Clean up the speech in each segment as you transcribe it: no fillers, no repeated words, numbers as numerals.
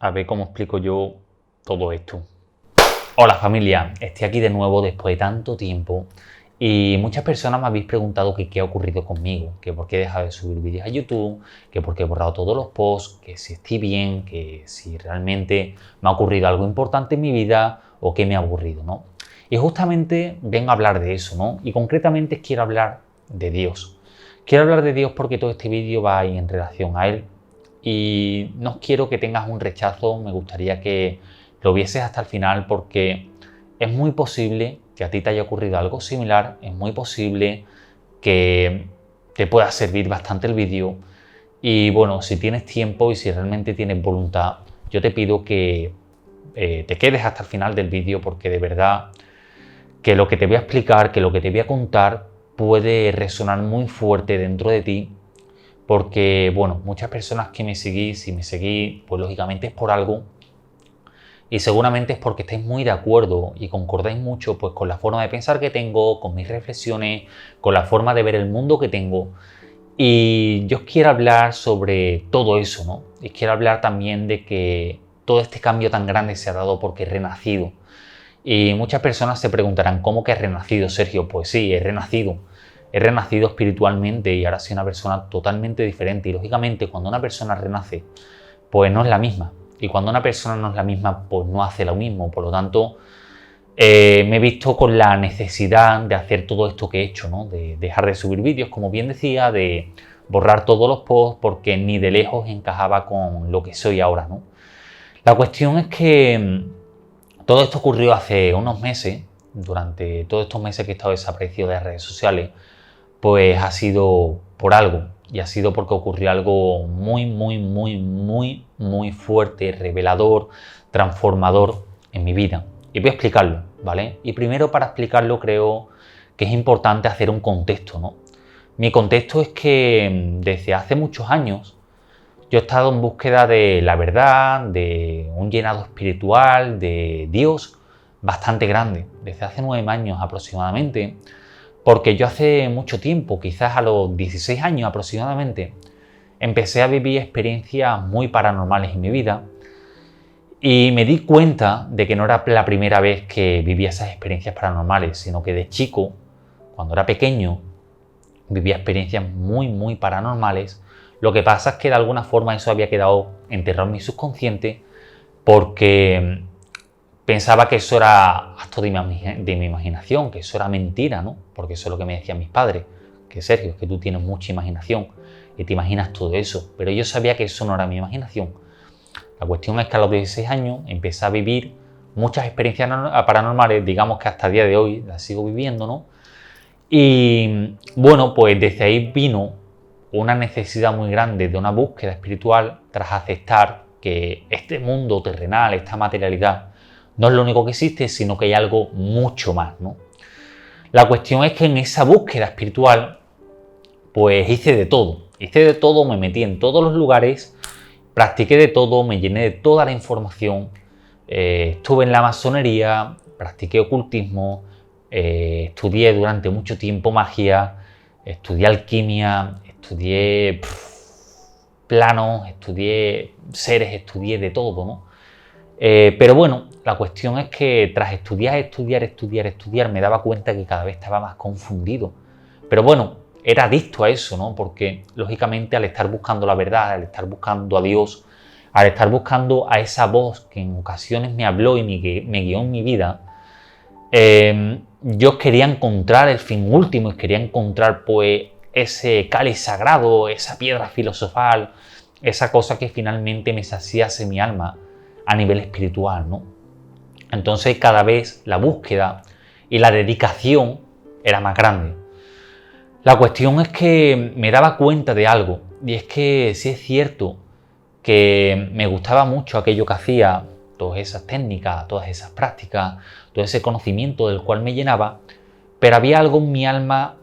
A ver cómo explico yo todo esto. Hola familia, estoy aquí de nuevo después de tanto tiempo y muchas personas me habéis preguntado que qué ha ocurrido conmigo, que por qué he dejado de subir vídeos a YouTube, que por qué he borrado todos los posts, que si estoy bien, que si realmente me ha ocurrido algo importante en mi vida o que me ha aburrido, ¿no? Y justamente vengo a hablar de eso, ¿no? Y concretamente quiero hablar de Dios. Quiero hablar de Dios porque todo este vídeo va en relación a Él y no quiero que tengas un rechazo, me gustaría que lo vieses hasta el final porque es muy posible que a ti te haya ocurrido algo similar, es muy posible que te pueda servir bastante el vídeo y bueno, si tienes tiempo y si realmente tienes voluntad, yo te pido que te quedes hasta el final del vídeo porque de verdad que lo que te voy a explicar, que lo que te voy a contar puede resonar muy fuerte dentro de ti porque, bueno, muchas personas que me seguís, si me seguís, pues lógicamente es por algo y seguramente es porque estáis muy de acuerdo y concordáis mucho pues con la forma de pensar que tengo, con mis reflexiones, con la forma de ver el mundo que tengo. Y yo os quiero hablar sobre todo eso, ¿no? Y quiero hablar también de que todo este cambio tan grande se ha dado porque he renacido. Y muchas personas se preguntarán, ¿cómo que he renacido, Sergio? Pues sí, he renacido. He renacido espiritualmente y ahora soy una persona totalmente diferente. Y lógicamente cuando una persona renace, pues no es la misma. Y cuando una persona no es la misma, pues no hace lo mismo. Por lo tanto, me he visto con la necesidad de hacer todo esto que he hecho, ¿no? De dejar de subir vídeos, como bien decía, de borrar todos los posts, porque ni de lejos encajaba con lo que soy ahora, ¿no? La cuestión es que todo esto ocurrió hace unos meses, durante todos estos meses que he estado desaparecido de las redes sociales, pues ha sido por algo. Y ha sido porque ocurrió algo muy fuerte, revelador, transformador en mi vida. Y voy a explicarlo, ¿vale? Y primero para explicarlo creo que es importante hacer un contexto, ¿no? Mi contexto es que desde hace muchos años yo he estado en búsqueda de la verdad, de un llenado espiritual, de Dios bastante grande. Desde hace 9 años aproximadamente. Porque yo hace mucho tiempo, quizás a los 16 años aproximadamente, empecé a vivir experiencias muy paranormales en mi vida y me di cuenta de que no era la primera vez que vivía esas experiencias paranormales, sino que de chico, cuando era pequeño, vivía experiencias muy paranormales. Lo que pasa es que de alguna forma eso había quedado enterrado en mi subconsciente porque pensaba que eso era acto de mi imaginación, que eso era mentira, ¿no? Porque eso es lo que me decían mis padres, que Sergio, es que tú tienes mucha imaginación y te imaginas todo eso. Pero yo sabía que eso no era mi imaginación. La cuestión es que a los 16 años empecé a vivir muchas experiencias paranormales, digamos que hasta el día de hoy las sigo viviendo, ¿no? Y bueno, pues desde ahí vino una necesidad muy grande de una búsqueda espiritual tras aceptar que este mundo terrenal, esta materialidad, no es lo único que existe, sino que hay algo mucho más, ¿no? La cuestión es que en esa búsqueda espiritual, pues hice de todo, me metí en todos los lugares, practiqué de todo, me llené de toda la información, estuve en la masonería, practiqué ocultismo, estudié durante mucho tiempo magia, estudié alquimia, estudié planos, estudié seres, estudié de todo, ¿no? Pero bueno, la cuestión es que tras estudiar, me daba cuenta que cada vez estaba más confundido. Pero bueno, era adicto a eso, ¿no? Porque lógicamente al estar buscando la verdad, al estar buscando a Dios, al estar buscando a esa voz que en ocasiones me habló y me guió en mi vida, yo quería encontrar el fin último y quería encontrar pues ese cáliz sagrado, esa piedra filosofal, esa cosa que finalmente me saciase mi alma a nivel espiritual, ¿no? Entonces cada vez la búsqueda y la dedicación era más grande. La cuestión es que me daba cuenta de algo, y es que sí es cierto que me gustaba mucho aquello que hacía, todas esas técnicas, todas esas prácticas, todo ese conocimiento del cual me llenaba, pero había algo en mi alma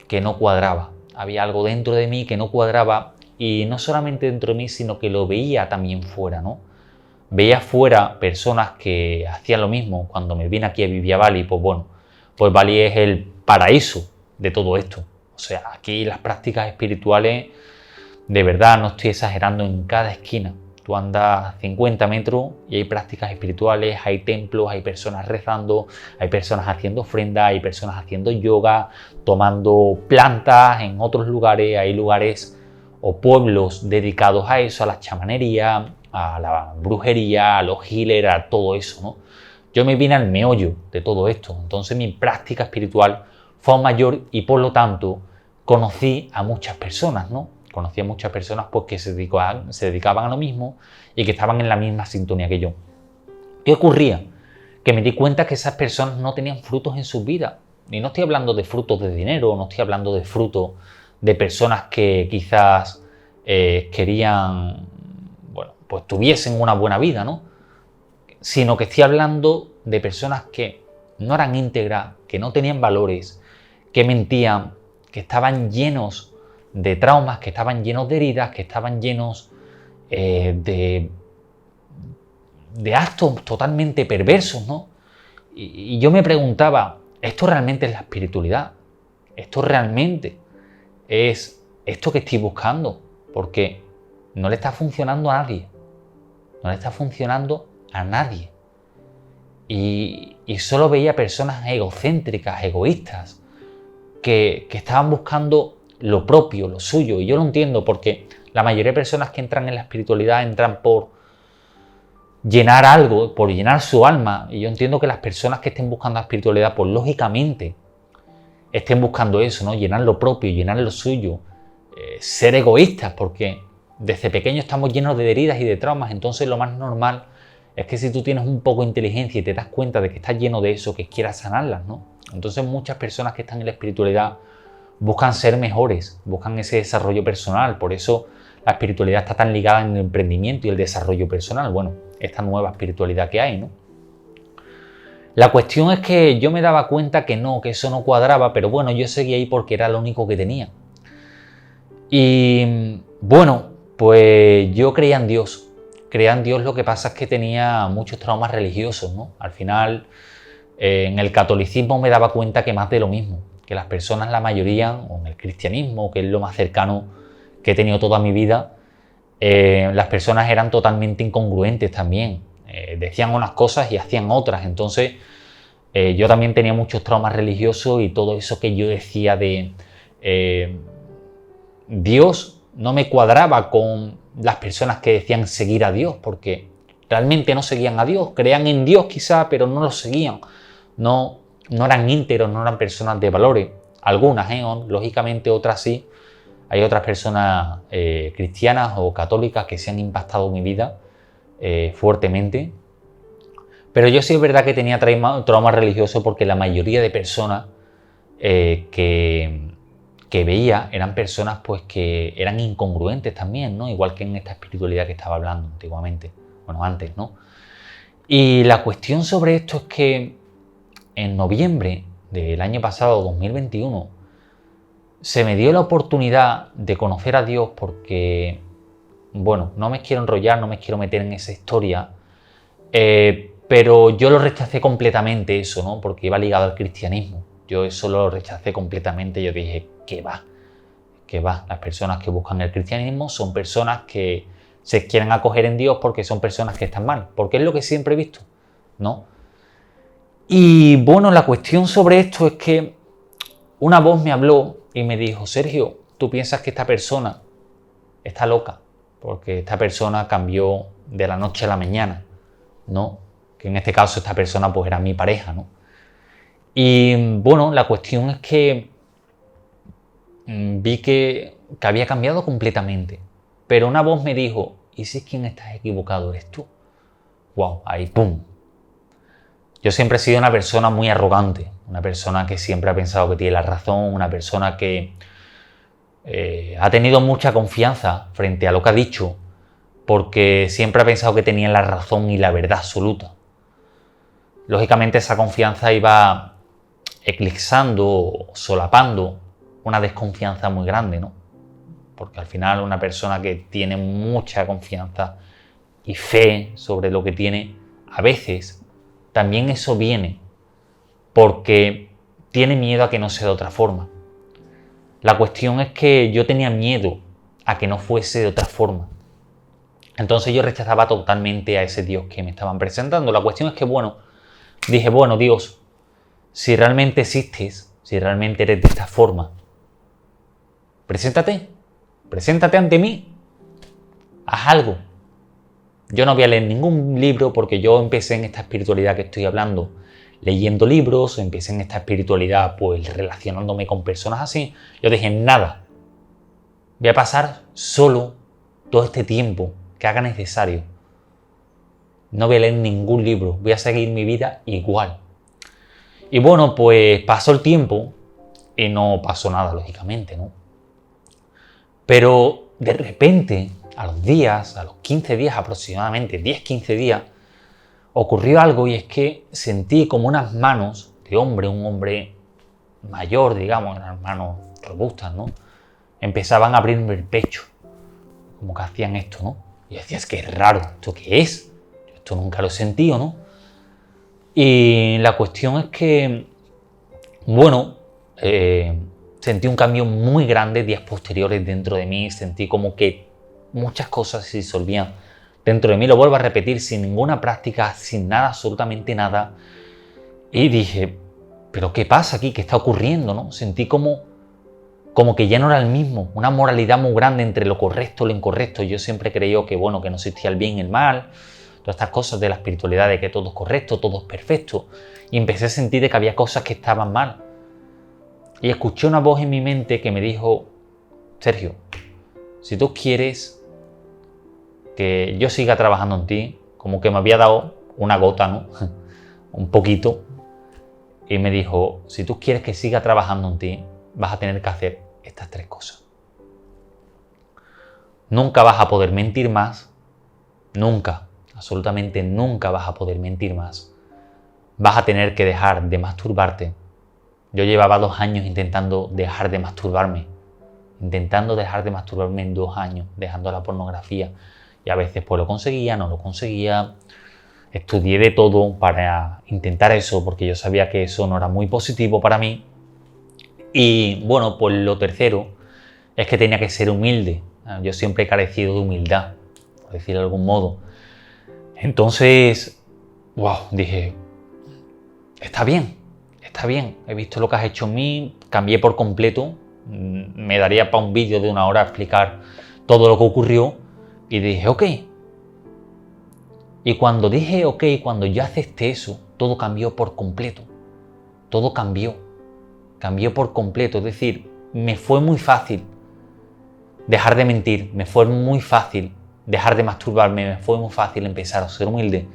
que no cuadraba, había algo dentro de mí que no cuadraba, y no solamente dentro de mí, sino que lo veía también fuera, ¿no? Veía fuera personas que hacían lo mismo. Cuando me vine aquí a vivir a Bali, pues bueno, pues Bali es el paraíso de todo esto. O sea, aquí las prácticas espirituales, de verdad, no estoy exagerando, en cada esquina. Tú andas 50 metros y hay prácticas espirituales, hay templos, hay personas rezando, hay personas haciendo ofrendas, hay personas haciendo yoga, tomando plantas. En otros lugares hay lugares o pueblos dedicados a eso, a la chamanería, a la brujería, a los healers, a todo eso, ¿no? Yo me vine al meollo de todo esto. Entonces mi práctica espiritual fue mayor y por lo tanto conocí a muchas personas, ¿no? Conocí a muchas personas pues, que se dedicaban a lo mismo y que estaban en la misma sintonía que yo. ¿Qué ocurría? Que me di cuenta que esas personas no tenían frutos en sus vidas. Y no estoy hablando de frutos de dinero, no estoy hablando de frutos de personas que quizás querían, bueno, pues tuviesen una buena vida, ¿no? Sino que estoy hablando de personas que no eran íntegras, que no tenían valores, que mentían, que estaban llenos de traumas, que estaban llenos de heridas, que estaban llenos de actos totalmente perversos, ¿no? Y yo me preguntaba, ¿esto realmente es la espiritualidad? ¿Esto realmente es esto que estoy buscando? Porque no le está funcionando a nadie. No le está funcionando a nadie. Y solo veía personas egocéntricas, egoístas, que estaban buscando lo propio, lo suyo. Y yo lo entiendo porque la mayoría de personas que entran en la espiritualidad entran por llenar algo, por llenar su alma. Y yo entiendo que las personas que estén buscando la espiritualidad, pues lógicamente estén buscando eso, ¿no? Llenar lo propio, llenar lo suyo, ser egoístas, porque desde pequeños estamos llenos de heridas y de traumas. Entonces lo más normal es que si tú tienes un poco de inteligencia y te das cuenta de que estás lleno de eso, que quieras sanarlas, ¿no? Entonces muchas personas que están en la espiritualidad buscan ser mejores, buscan ese desarrollo personal. Por eso la espiritualidad está tan ligada en el emprendimiento y el desarrollo personal. Bueno, esta nueva espiritualidad que hay, ¿no? La cuestión es que yo me daba cuenta que no, que eso no cuadraba, pero bueno, yo seguía ahí porque era lo único que tenía. Y bueno, pues yo creía en Dios. Creía en Dios, lo que pasa es que tenía muchos traumas religiosos, ¿no? Al final, en el catolicismo me daba cuenta que más de lo mismo, que las personas, la mayoría, o en el cristianismo, que es lo más cercano que he tenido toda mi vida, las personas eran totalmente incongruentes también. Decían unas cosas y hacían otras. Entonces, yo también tenía muchos traumas religiosos y todo eso que yo decía de Dios no me cuadraba con las personas que decían seguir a Dios, porque realmente no seguían a Dios. Creían en Dios quizá, pero no lo seguían. No eran íntegros, no eran personas de valores. Algunas, lógicamente otras sí. Hay otras personas cristianas o católicas que se han impactado en mi vida fuertemente. Pero yo sí es verdad que tenía trauma religioso porque la mayoría de personas que veía eran personas pues que eran incongruentes también, ¿no? Igual que en esta espiritualidad que estaba hablando antiguamente, bueno, antes, ¿no? Y la cuestión sobre esto es que en noviembre del año pasado, 2021, se me dio la oportunidad de conocer a Dios porque, bueno, no me quiero enrollar, no me quiero meter en esa historia, pero yo lo rechacé completamente eso, ¿no? Porque iba ligado al cristianismo. Yo eso lo rechacé completamente. Yo dije, ¿qué va? ¿Qué va? Las personas que buscan el cristianismo son personas que se quieren acoger en Dios porque son personas que están mal. Porque es lo que siempre he visto, ¿no? Y bueno, la cuestión sobre esto es que una voz me habló y me dijo, Sergio, ¿tú piensas que esta persona está loca? Porque esta persona cambió de la noche a la mañana, ¿no? Que en este caso esta persona pues era mi pareja, ¿no? Y bueno, la cuestión es que vi que había cambiado completamente. Pero una voz me dijo, ¿y si quien estás equivocado eres tú? ¡Wow! Ahí ¡pum! Yo siempre he sido una persona muy arrogante, una persona que siempre ha pensado que tiene la razón, una persona que ha tenido mucha confianza frente a lo que ha dicho, porque siempre ha pensado que tenía la razón y la verdad absoluta. Lógicamente esa confianza iba eclipsando, solapando una desconfianza muy grande, ¿no? Porque al final una persona que tiene mucha confianza y fe sobre lo que tiene, a veces también eso viene porque tiene miedo a que no sea de otra forma. La cuestión es que yo tenía miedo a que no fuese de otra forma. Entonces yo rechazaba totalmente a ese Dios que me estaban presentando. La cuestión es que, dije, Dios, si realmente existes, si realmente eres de esta forma, preséntate ante mí, haz algo. Yo no voy a leer ningún libro porque yo empecé en esta espiritualidad que estoy hablando leyendo libros, empecé en esta espiritualidad pues relacionándome con personas así. Yo dije, nada, voy a pasar solo todo este tiempo que haga necesario. No voy a leer ningún libro, voy a seguir mi vida igual. Y pues pasó el tiempo y no pasó nada, lógicamente, ¿no? Pero de repente, a los 15 días aproximadamente, 10-15 días, ocurrió algo y es que sentí como unas manos de hombre, un hombre mayor, digamos, unas manos robustas, ¿no? Empezaban a abrirme el pecho, como que hacían esto, ¿no? Y yo decía, es que es raro, ¿esto qué es? Esto nunca lo he sentido, ¿no? Y la cuestión es que, sentí un cambio muy grande días posteriores dentro de mí, sentí como que muchas cosas se disolvían dentro de mí, lo vuelvo a repetir, sin ninguna práctica, sin nada, absolutamente nada. Y dije, ¿pero qué pasa aquí? ¿Qué está ocurriendo? ¿No? Sentí como que ya no era el mismo, una moralidad muy grande entre lo correcto y lo incorrecto. Yo siempre creí que no existía el bien y el mal, todas estas cosas de la espiritualidad, de que todo es correcto, todo es perfecto. Y empecé a sentir que había cosas que estaban mal. Y escuché una voz en mi mente que me dijo, Sergio, si tú quieres que yo siga trabajando en ti, como que me había dado una gota, ¿no? Un poquito. Y me dijo, si tú quieres que siga trabajando en ti, vas a tener que hacer estas 3 cosas. Nunca vas a poder mentir más. Nunca, absolutamente nunca vas a poder mentir más. Vas a tener que dejar de masturbarte. Yo llevaba 2 años intentando dejar de masturbarme. En 2 años, dejando la pornografía. Y a veces pues lo conseguía, no lo conseguía. Estudié de todo para intentar eso, porque yo sabía que eso no era muy positivo para mí. Y pues lo tercero es que tenía que ser humilde. Yo siempre he carecido de humildad, por decirlo de algún modo. Entonces, dije, está bien, he visto lo que has hecho en mí, cambié por completo. Me daría para un vídeo de 1 hora explicar todo lo que ocurrió. Y dije, ok. Y cuando dije ok, cuando yo acepté eso, todo cambió por completo. Todo cambió. Cambió por completo. Es decir, me fue muy fácil dejar de mentir. Me fue muy fácil dejar de masturbarme. Me fue muy fácil empezar a ser humilde.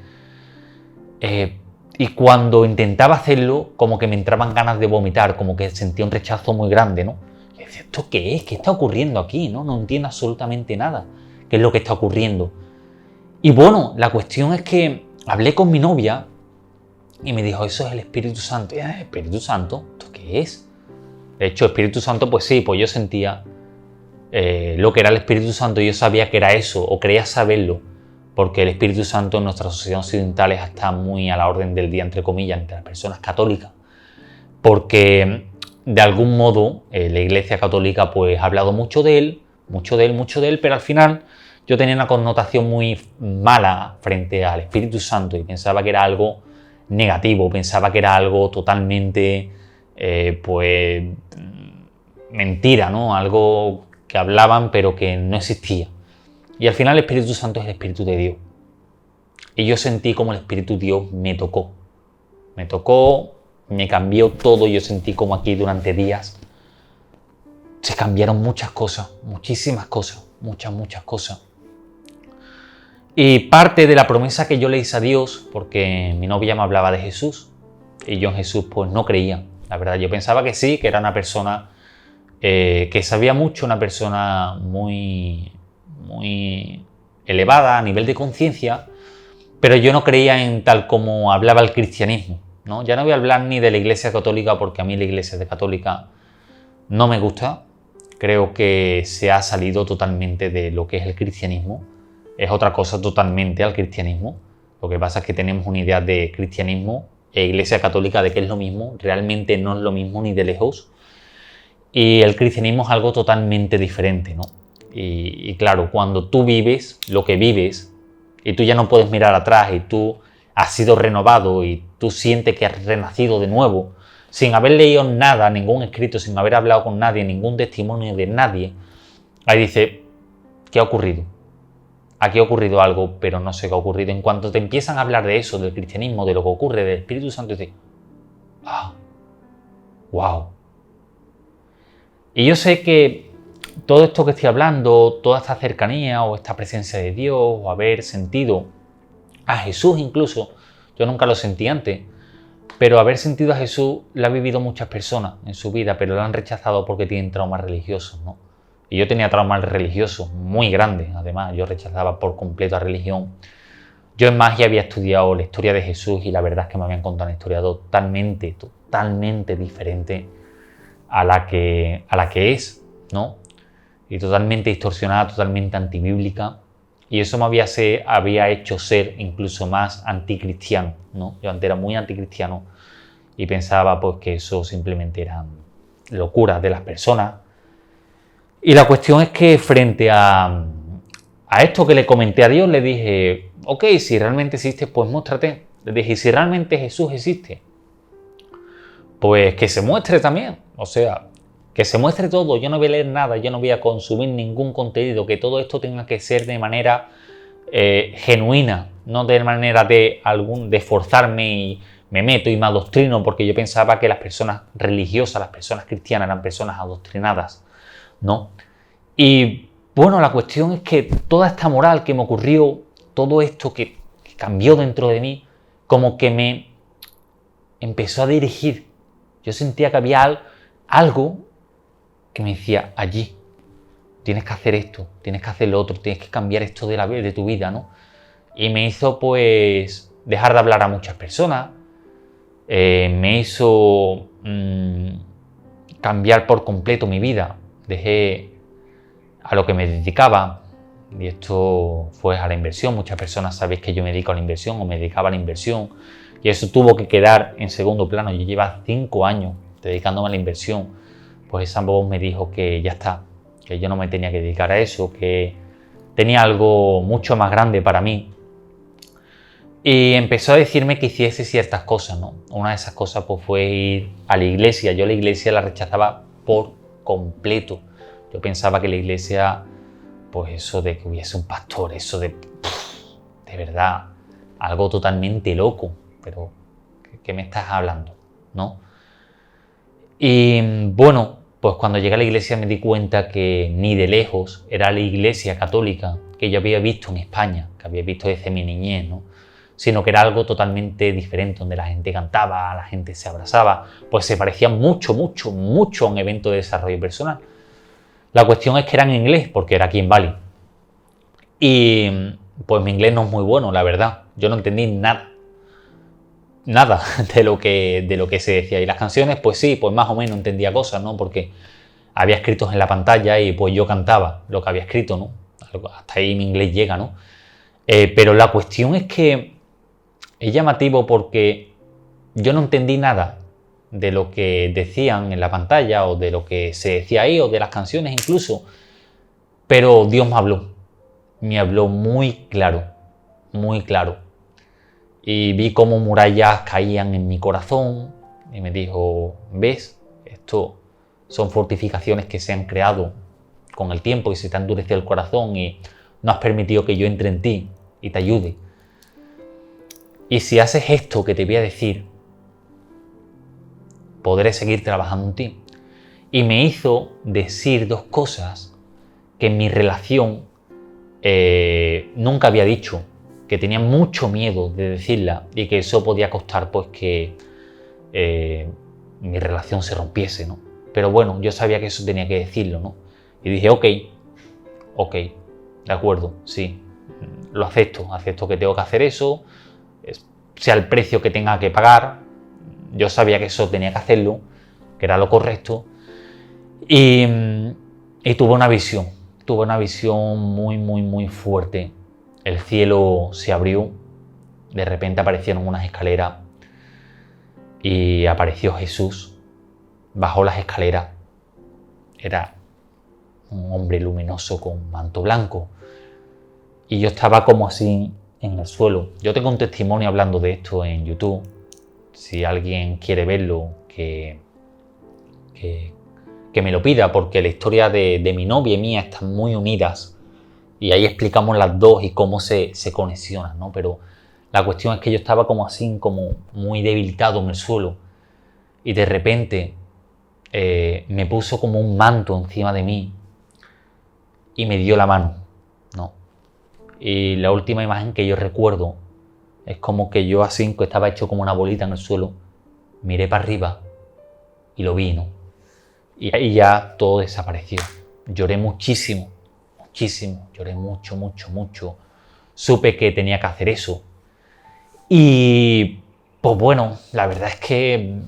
Y cuando intentaba hacerlo, como que me entraban ganas de vomitar, como que sentía un rechazo muy grande, ¿no? Y decía, ¿esto qué es? ¿Qué está ocurriendo aquí? No entiendo absolutamente nada. ¿Qué es lo que está ocurriendo? Y la cuestión es que hablé con mi novia y me dijo, eso es el Espíritu Santo. Y yo, ¿Espíritu Santo? ¿Esto qué es? De hecho, Espíritu Santo, pues sí, pues yo sentía lo que era el Espíritu Santo, yo sabía que era eso, o creía saberlo, porque el Espíritu Santo en nuestra sociedad occidental está muy a la orden del día, entre comillas, entre las personas católicas, porque de algún modo la Iglesia Católica pues ha hablado mucho de él, pero al final yo tenía una connotación muy mala frente al Espíritu Santo y pensaba que era algo negativo, pensaba que era algo totalmente, mentira, ¿no? Algo que hablaban pero que no existía. Y al final el Espíritu Santo es el Espíritu de Dios. Y yo sentí como el Espíritu de Dios me tocó. Me cambió todo. Yo sentí como aquí durante días se cambiaron muchas cosas, muchísimas cosas, muchas cosas. Y parte de la promesa que yo le hice a Dios, porque mi novia me hablaba de Jesús, y yo en Jesús pues no creía. La verdad, yo pensaba que sí, que era una persona que sabía mucho, una persona muy elevada a nivel de conciencia, pero yo no creía en tal como hablaba el cristianismo, ¿no? Ya no voy a hablar ni de la Iglesia Católica, porque a mí la Iglesia Católica no me gusta. Creo que se ha salido totalmente de lo que es el cristianismo. Es otra cosa totalmente al cristianismo. Lo que pasa es que tenemos una idea de cristianismo e Iglesia Católica de que es lo mismo. Realmente no es lo mismo ni de lejos. Y el cristianismo es algo totalmente diferente, ¿no? Y claro, cuando tú vives lo que vives y tú ya no puedes mirar atrás y tú has sido renovado y tú sientes que has renacido de nuevo, sin haber leído nada, ningún escrito, sin haber hablado con nadie, ningún testimonio de nadie, ahí dice, ¿qué ha ocurrido? Aquí ha ocurrido algo, pero no sé qué ha ocurrido. En cuanto te empiezan a hablar de eso, del cristianismo, de lo que ocurre, del Espíritu Santo, dices, ¡ah! ¡Wow! Y yo sé que todo esto que estoy hablando, toda esta cercanía o esta presencia de Dios, o haber sentido a Jesús incluso, yo nunca lo sentí antes, pero haber sentido a Jesús lo han vivido muchas personas en su vida, pero lo han rechazado porque tienen traumas religiosos, ¿no? Y yo tenía traumas religiosos muy grandes, además, yo rechazaba por completo la religión. Yo en magia había estudiado la historia de Jesús y la verdad es que me habían contado una historia totalmente diferente a la que es, ¿no? Y totalmente distorsionada, totalmente antibíblica. Y eso me había hecho ser incluso más anticristiano, ¿no? Yo antes era muy anticristiano y pensaba pues que eso simplemente eran locuras de las personas. Y la cuestión es que frente a esto que le comenté a Dios, le dije, ok, si realmente existe, pues muéstrate. Le dije, y si realmente Jesús existe, pues que se muestre también. O sea, que se muestre todo. Yo no voy a leer nada, yo no voy a consumir ningún contenido, que todo esto tenga que ser de manera genuina, no de manera de forzarme y me meto y me adoctrino, porque yo pensaba que las personas religiosas, las personas cristianas eran personas adoctrinadas, ¿no? Y bueno, la cuestión es que toda esta moral que me ocurrió, todo esto que cambió dentro de mí, como que me empezó a dirigir. Yo sentía que había algo que me decía, allí, tienes que hacer esto, tienes que hacer lo otro, tienes que cambiar esto de tu vida, ¿no? Y me hizo, pues, dejar de hablar a muchas personas, me hizo cambiar por completo mi vida. Dejé a lo que me dedicaba, y esto fue a la inversión. Muchas personas sabéis que yo me dedico a la inversión o me dedicaba a la inversión, y eso tuvo que quedar en segundo plano. Yo llevaba 5 años dedicándome a la inversión, pues esa voz me dijo que ya está, que yo no me tenía que dedicar a eso, que tenía algo mucho más grande para mí. Y empezó a decirme que hiciese ciertas cosas, ¿no? Una de esas cosas pues fue ir a la iglesia. Yo la iglesia la rechazaba por completo. Yo pensaba que la iglesia, pues eso de que hubiese un pastor, eso de verdad, algo totalmente loco. Pero, ¿qué me estás hablando? ¿No? Y bueno, pues cuando llegué a la iglesia me di cuenta que ni de lejos era la iglesia católica que yo había visto en España, que había visto desde mi niñez, ¿no? Sino que era algo totalmente diferente, donde la gente cantaba, la gente se abrazaba, pues se parecía mucho a un evento de desarrollo personal. La cuestión es que era en inglés, porque era aquí en Bali. Y pues mi inglés no es muy bueno, la verdad. Yo no entendí nada de lo que se decía. Y las canciones, pues sí, pues más o menos entendía cosas, ¿no? Porque había escritos en la pantalla y pues yo cantaba lo que había escrito, ¿no? Hasta ahí mi inglés llega, ¿no? Pero la cuestión es que es llamativo porque yo no entendí nada de lo que decían en la pantalla o de lo que se decía ahí o de las canciones incluso, pero Dios me habló muy claro, y vi cómo murallas caían en mi corazón y me dijo, ¿ves? Esto son fortificaciones que se han creado con el tiempo y se te ha endurecido el corazón y no has permitido que yo entre en ti y te ayude. Y si haces esto que te voy a decir, podré seguir trabajando en ti. Y me hizo decir 2 cosas que en mi relación nunca había dicho, que tenía mucho miedo de decirla y que eso podía costar pues que mi relación se rompiese, ¿no? Pero bueno, yo sabía que eso tenía que decirlo, ¿no? Y dije, ok, de acuerdo, sí, lo acepto que tengo que hacer eso, sea el precio que tenga que pagar. Yo sabía que eso tenía que hacerlo, que era lo correcto. Y tuve una visión muy fuerte. El cielo se abrió, de repente aparecieron unas escaleras y apareció Jesús, bajó las escaleras. Era un hombre luminoso con manto blanco. Y yo estaba como así en el suelo. Yo tengo un testimonio hablando de esto en YouTube. Si alguien quiere verlo, que me lo pida, porque la historia de mi novia y mía están muy unidas. Y ahí explicamos las dos y cómo se conexionan, ¿no? Pero la cuestión es que yo estaba como así, como muy debilitado en el suelo. Y de repente me puso como un manto encima de mí y me dio la mano, ¿no? Y la última imagen que yo recuerdo es como que yo así, que estaba hecho como una bolita en el suelo, miré para arriba y lo vi, ¿no? Y ahí ya todo desapareció. Lloré muchísimo, muchísimo, lloré mucho, mucho, mucho. Supe que tenía que hacer eso. Y pues bueno, la verdad es que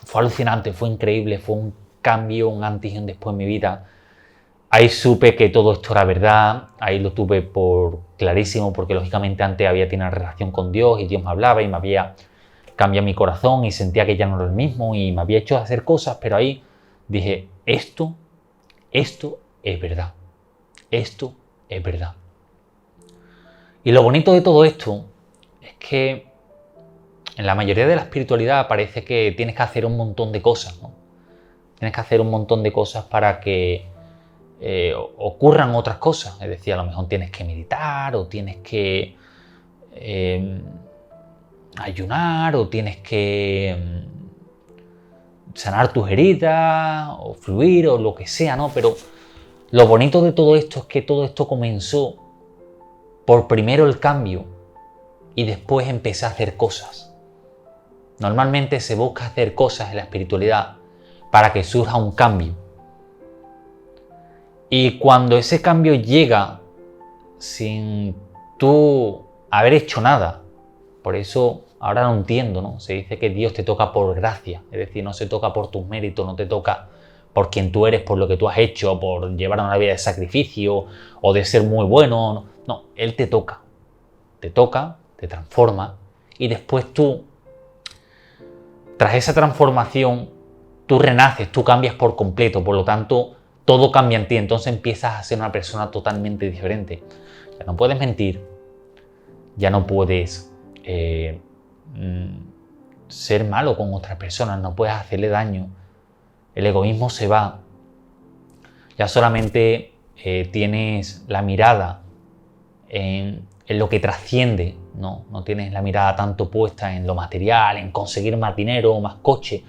fue alucinante, fue increíble, fue un cambio, un antes y un después en mi vida. Ahí supe que todo esto era verdad, ahí lo tuve por clarísimo, porque lógicamente antes había tenido una relación con Dios y Dios me hablaba y me había cambiado mi corazón y sentía que ya no era el mismo y me había hecho hacer cosas, pero ahí dije, esto es verdad, esto es verdad. Y lo bonito de todo esto es que en la mayoría de la espiritualidad parece que tienes que hacer un montón de cosas, ¿no? Tienes que hacer un montón de cosas para que ocurran otras cosas. Es decir, a lo mejor tienes que meditar o tienes que ayunar o tienes que sanar tus heridas o fluir o lo que sea, ¿no? Pero lo bonito de todo esto es que todo esto comenzó por primero el cambio y después empecé a hacer cosas. Normalmente se busca hacer cosas en la espiritualidad para que surja un cambio. Y cuando ese cambio llega sin tú haber hecho nada, por eso ahora lo entiendo, ¿no? Se dice que Dios te toca por gracia, es decir, no se toca por tus méritos, no te toca por quien tú eres, por lo que tú has hecho, por llevar una vida de sacrificio o de ser muy bueno. No, Él te toca, te transforma y después tú, tras esa transformación, tú renaces, tú cambias por completo, por lo tanto, todo cambia en ti, entonces empiezas a ser una persona totalmente diferente. Ya no puedes mentir, ya no puedes ser malo con otras personas, no puedes hacerle daño. El egoísmo se va. Ya solamente tienes la mirada en lo que trasciende, ¿no? No tienes la mirada tanto puesta en lo material, en conseguir más dinero, más coche.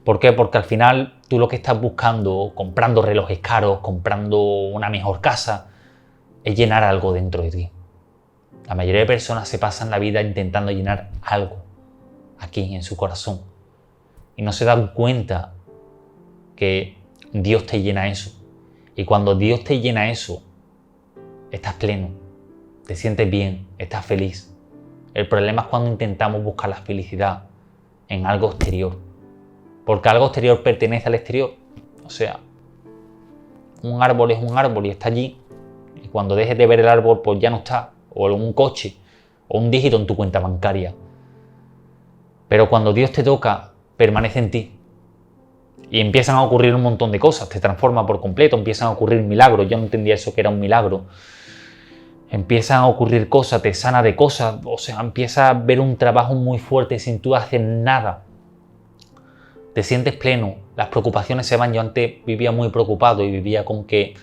¿Por qué? Porque al final tú lo que estás buscando, comprando relojes caros, comprando una mejor casa, es llenar algo dentro de ti. La mayoría de personas se pasan la vida intentando llenar algo aquí en su corazón y no se dan cuenta que Dios te llena eso. Y cuando Dios te llena eso, estás pleno, te sientes bien, estás feliz. El problema es cuando intentamos buscar la felicidad en algo exterior. Porque algo exterior pertenece al exterior. O sea, un árbol es un árbol y está allí. Y cuando dejes de ver el árbol, pues ya no está. O un coche, o un dígito en tu cuenta bancaria. Pero cuando Dios te toca, permanece en ti. Y empiezan a ocurrir un montón de cosas. Te transforma por completo, empiezan a ocurrir milagros. Yo no entendía eso que era un milagro. Empiezan a ocurrir cosas, te sana de cosas. O sea, empiezas a ver un trabajo muy fuerte sin tú hacer nada. Te sientes pleno, las preocupaciones se van. Yo antes vivía muy preocupado y vivía con que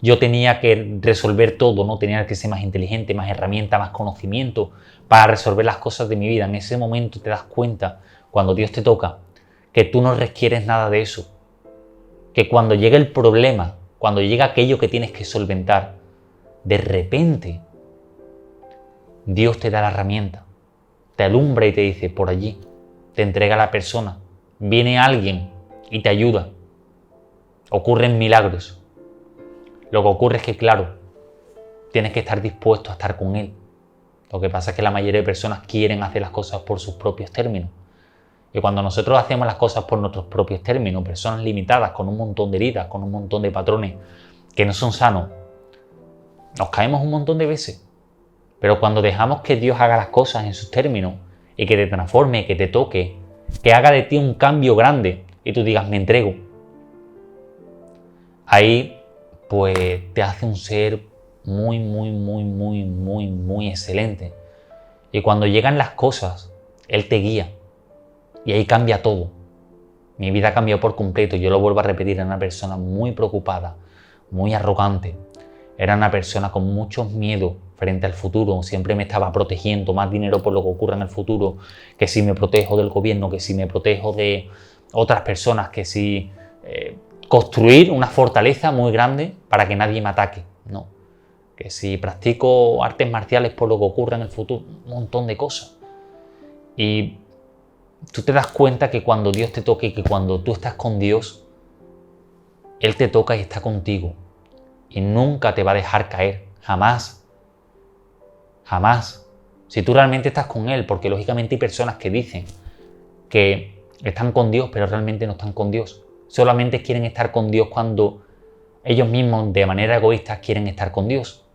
yo tenía que resolver todo, ¿no? Tenía que ser más inteligente, más herramienta, más conocimiento para resolver las cosas de mi vida. En ese momento te das cuenta, cuando Dios te toca, que tú no requieres nada de eso. Que cuando llega el problema, cuando llega aquello que tienes que solventar, de repente Dios te da la herramienta, te alumbra y te dice, por allí, te entrega a la persona. Viene alguien y te ayuda. Ocurren milagros. Lo que ocurre es que, claro, tienes que estar dispuesto a estar con Él. Lo que pasa es que la mayoría de personas quieren hacer las cosas por sus propios términos. Y cuando nosotros hacemos las cosas por nuestros propios términos, personas limitadas, con un montón de heridas, con un montón de patrones que no son sanos, nos caemos un montón de veces. Pero cuando dejamos que Dios haga las cosas en sus términos y que te transforme, que te toque, que haga de ti un cambio grande y tú digas, me entrego, ahí pues te hace un ser muy, muy, muy, muy, muy, muy excelente. Y cuando llegan las cosas, Él te guía y ahí cambia todo. Mi vida cambió por completo, yo lo vuelvo a repetir, era una persona muy preocupada, muy arrogante, era una persona con muchos miedos frente al futuro, siempre me estaba protegiendo más dinero por lo que ocurra en el futuro, que si me protejo del gobierno, que si me protejo de otras personas, que si construir una fortaleza muy grande para que nadie me ataque, no, que si practico artes marciales por lo que ocurra en el futuro, un montón de cosas. Y tú te das cuenta que cuando Dios te toca y que cuando tú estás con Dios, Él te toca y está contigo. Y nunca te va a dejar caer. Jamás. Jamás. Si tú realmente estás con Él, porque lógicamente hay personas que dicen que están con Dios, pero realmente no están con Dios. Solamente quieren estar con Dios cuando ellos mismos, de manera egoísta, quieren estar con Dios.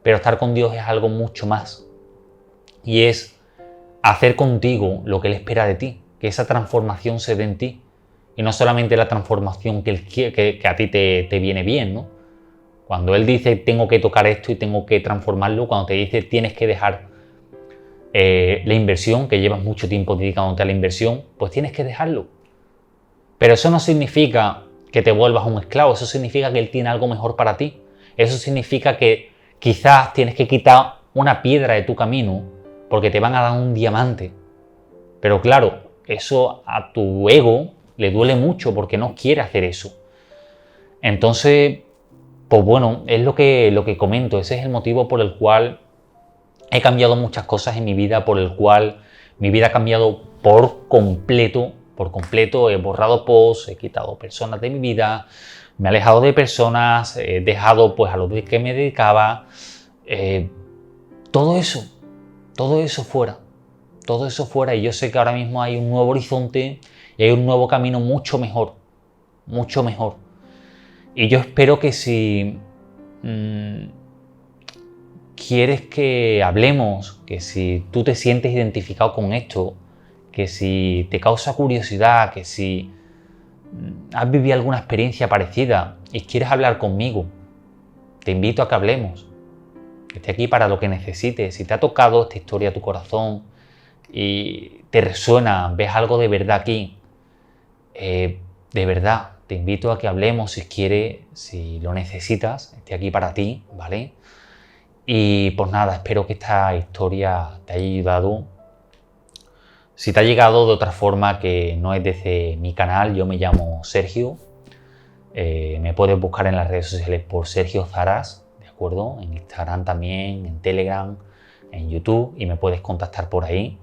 Pero estar con Dios es algo mucho más. Y es hacer contigo lo que Él espera de ti, que esa transformación se dé en ti. Y no solamente la transformación que Él quiere, que a ti te viene bien, ¿no? Cuando Él dice tengo que tocar esto y tengo que transformarlo, cuando te dice tienes que dejar la inversión, que llevas mucho tiempo dedicándote a la inversión, pues tienes que dejarlo. Pero eso no significa que te vuelvas un esclavo, eso significa que Él tiene algo mejor para ti. Eso significa que quizás tienes que quitar una piedra de tu camino porque te van a dar un diamante. Pero claro, eso a tu ego le duele mucho porque no quiere hacer eso. Entonces, pues bueno, es lo que comento. Ese es el motivo por el cual he cambiado muchas cosas en mi vida, por el cual mi vida ha cambiado por completo. Por completo, he borrado posts, he quitado personas de mi vida, me he alejado de personas, he dejado pues a lo que me dedicaba. Todo eso fuera. Todo eso fuera, y yo sé que ahora mismo hay un nuevo horizonte y hay un nuevo camino mucho mejor. Mucho mejor. Y yo espero que si quieres que hablemos, que si tú te sientes identificado con esto, que si te causa curiosidad, que si has vivido alguna experiencia parecida y quieres hablar conmigo, te invito a que hablemos. Estoy aquí para lo que necesites. Si te ha tocado esta historia a tu corazón y te resuena, ves algo de verdad aquí, de verdad, te invito a que hablemos si quieres, si lo necesitas, estoy aquí para ti, ¿vale? Y pues nada, espero que esta historia te haya ayudado. Si te ha llegado de otra forma que no es desde mi canal, yo me llamo Sergio. Me puedes buscar en las redes sociales por Sergio Zaras, ¿de acuerdo? En Instagram también, en Telegram, en YouTube, y me puedes contactar por ahí.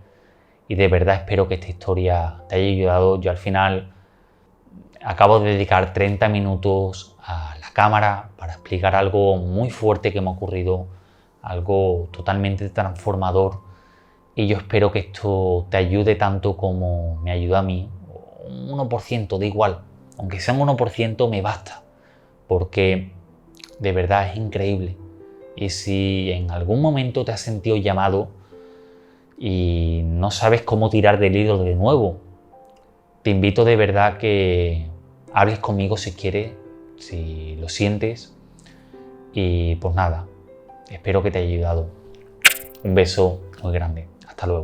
Y de verdad espero que esta historia te haya ayudado. Yo al final acabo de dedicar 30 minutos a la cámara para explicar algo muy fuerte que me ha ocurrido, algo totalmente transformador, y yo espero que esto te ayude tanto como me ayuda a mí. Un 1% da igual, aunque sea un 1% me basta, porque de verdad es increíble. Y si en algún momento te has sentido llamado y no sabes cómo tirar del hilo de nuevo, te invito de verdad que hables conmigo si quieres, si lo sientes. Y pues nada, espero que te haya ayudado. Un beso muy grande. Hasta luego.